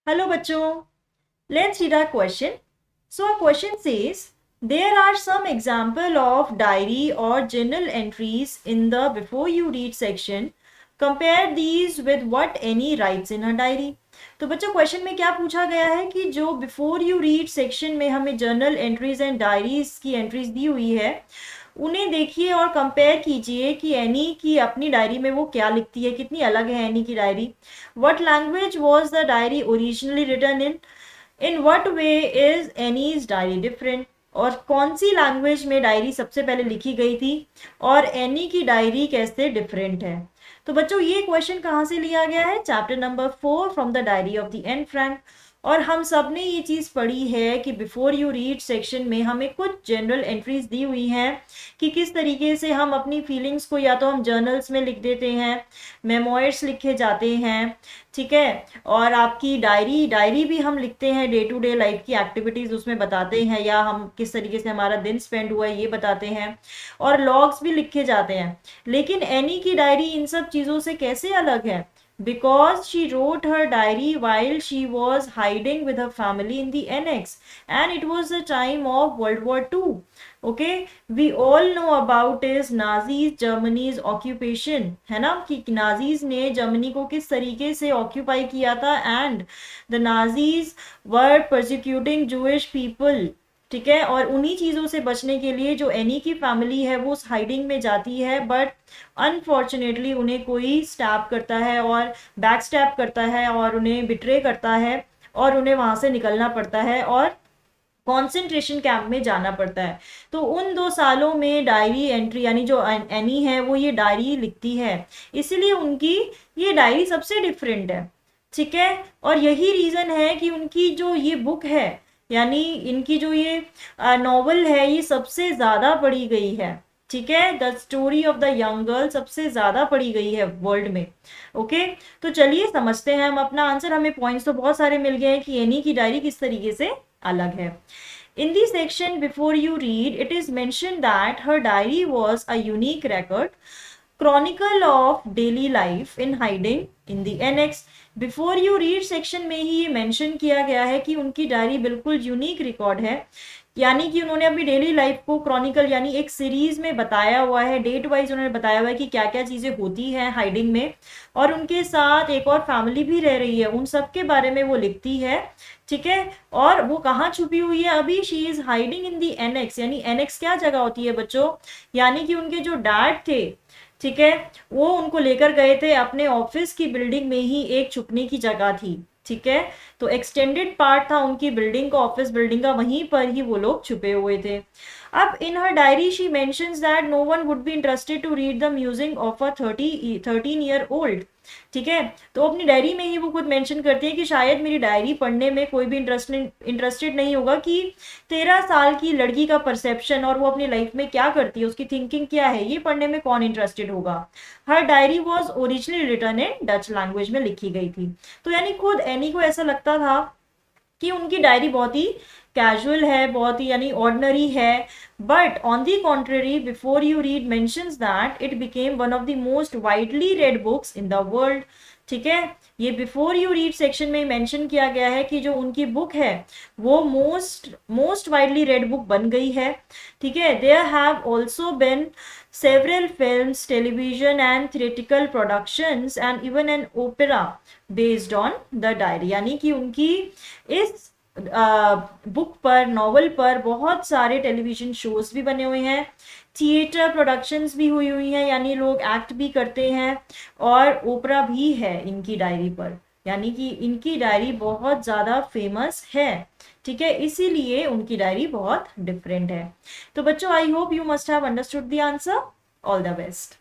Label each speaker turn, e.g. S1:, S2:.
S1: Hello bachcho, let's read our question. So our question says, there are some example of diary or journal entries in the before you read section. Compare these with what Annie writes in her diary. तो बच्चों question में क्या पूछा गया है कि जो before you read section में हमें जर्नल एंट्रीज एंड डायरीज की एंट्रीज दी हुई है उन्हें देखिए और कंपेयर कीजिए कि एनी की अपनी डायरी में वो क्या लिखती है, कितनी अलग है एनी की diary. What language was the diary originally written in what way is Anne's diary different, और कौन सी लैंग्वेज में डायरी सबसे पहले लिखी गई थी और एनी की डायरी कैसे डिफरेंट है. तो बच्चों ये क्वेश्चन कहाँ से लिया गया है? Chapter number 4 from the diary of the Anne Frank. और हम सब ने ये चीज़ पढ़ी है कि बिफोर यू रीड सेक्शन में हमें कुछ जनरल एंट्रीज दी हुई हैं कि किस तरीके से हम अपनी फीलिंग्स को या तो हम जर्नल्स में लिख देते हैं, मेमोइर्स लिखे जाते हैं, ठीक है, और आपकी डायरी भी हम लिखते हैं, डे टू डे लाइफ की एक्टिविटीज़ उसमें बताते हैं या हम किस तरीके से हमारा दिन स्पेंड हुआ है ये बताते हैं, और लॉग्स भी लिखे जाते हैं. लेकिन एनी की डायरी इन सब चीज़ों से कैसे अलग है? Because she wrote her diary while she was hiding with her family in the annex, and it was the time of World War II. Okay, we all know about is Nazis Germany's occupation, है ना, कि Nazis ने Germany को किस तरीके से occupy किया था, and the Nazis were persecuting Jewish people. ठीक है, और उन्हीं चीज़ों से बचने के लिए जो एनी की फैमिली है वो उस हाइडिंग में जाती है, बट अनफॉर्चुनेटली उन्हें कोई स्टैप करता है और बैक स्टैप करता है और उन्हें बिट्रे करता है और उन्हें वहां से निकलना पड़ता है और कॉन्सेंट्रेशन कैंप में जाना पड़ता है. तो उन 2 सालों में डायरी एंट्री यानी जो एनी है वो ये डायरी लिखती है, इसीलिए उनकी ये डायरी सबसे डिफरेंट है. ठीक है, और यही रीज़न है कि उनकी जो ये बुक है यानी इनकी जो ये नॉवल है ये सबसे ज़्यादा पढ़ी गई है. ठीक है, the story of the young girl सबसे ज़्यादा पढ़ी गई है वर्ल्ड में. ओके, तो चलिए समझते हैं हम अपना आंसर. हमें पॉइंट्स तो बहुत सारे मिल गए हैं कि एनी की डायरी किस तरीके से अलग है. In the section before you read, it is mentioned that her diary was a unique record, chronicle of daily life in hiding in the annex. Before you read section में ही ये mention किया गया है कि उनकी डायरी बिल्कुल unique record है, यानी कि उन्होंने अपनी डेली लाइफ को क्रॉनिकल यानी एक सीरीज में बताया हुआ है, डेट वाइज उन्होंने बताया हुआ है कि क्या क्या चीज़ें होती हैं हाइडिंग में, और उनके साथ एक और फैमिली भी रह रही है, उन सब के बारे में वो लिखती है. ठीक है, और वो कहाँ छुपी हुई है अभी? She is hiding in the annex. यानी एनेक्स क्या जगह होती है बच्चों? यानी कि उनके जो डैड थे, ठीक है, वो उनको लेकर गए थे अपने ऑफिस की बिल्डिंग में ही, एक छुपने की जगह थी. ठीक है, तो एक्सटेंडेड पार्ट था उनकी बिल्डिंग का, ऑफिस बिल्डिंग का, वहीं पर ही वो लोग छुपे हुए थे. अब in her diary she mentions that no one would be interested to read the music of a 13-year-old. ठीक है, तो अपनी डायरी में ही वो खुद मेंशन करती है कि शायद मेरी डायरी पढ़ने में कोई भी इंटरेस्टेड नहीं होगा कि 13 साल की लड़की का परसेप्शन और वो अपनी लाइफ में क्या करती है, उसकी थिंकिंग क्या है, ये पढ़ने में कौन इंटरेस्टेड होगा. Her diary was originally written in Dutch language में लिखी गई थी. तो यानी खुद एनी को ऐसा लगता था कि उनकी डायरी बहुत ही कैजुअल है, बहुत ही यानी ऑर्डिनरी है. But on the contrary before you read mentions that it became one of the most widely red books in the world. ठीक है, ये बिफोर यू रीड सेक्शन में मेंशन किया गया है कि जो उनकी बुक है वो मोस्ट वाइडली रेड बुक बन गई है. ठीक है, there have also been several films, television and theatrical productions and even an opera based on the diary. यानी कि उनकी इस बुक पर, नॉवल पर बहुत सारे टेलीविजन शोज भी बने हुए हैं, थिएटर प्रोडक्शंस भी हुई हैं, यानी लोग एक्ट भी करते हैं, और ओपरा भी है इनकी डायरी पर. यानी कि इनकी डायरी बहुत ज़्यादा फेमस है. ठीक है, इसीलिए उनकी डायरी बहुत डिफरेंट है. तो बच्चों, I hope you must have understood the answer. All the best.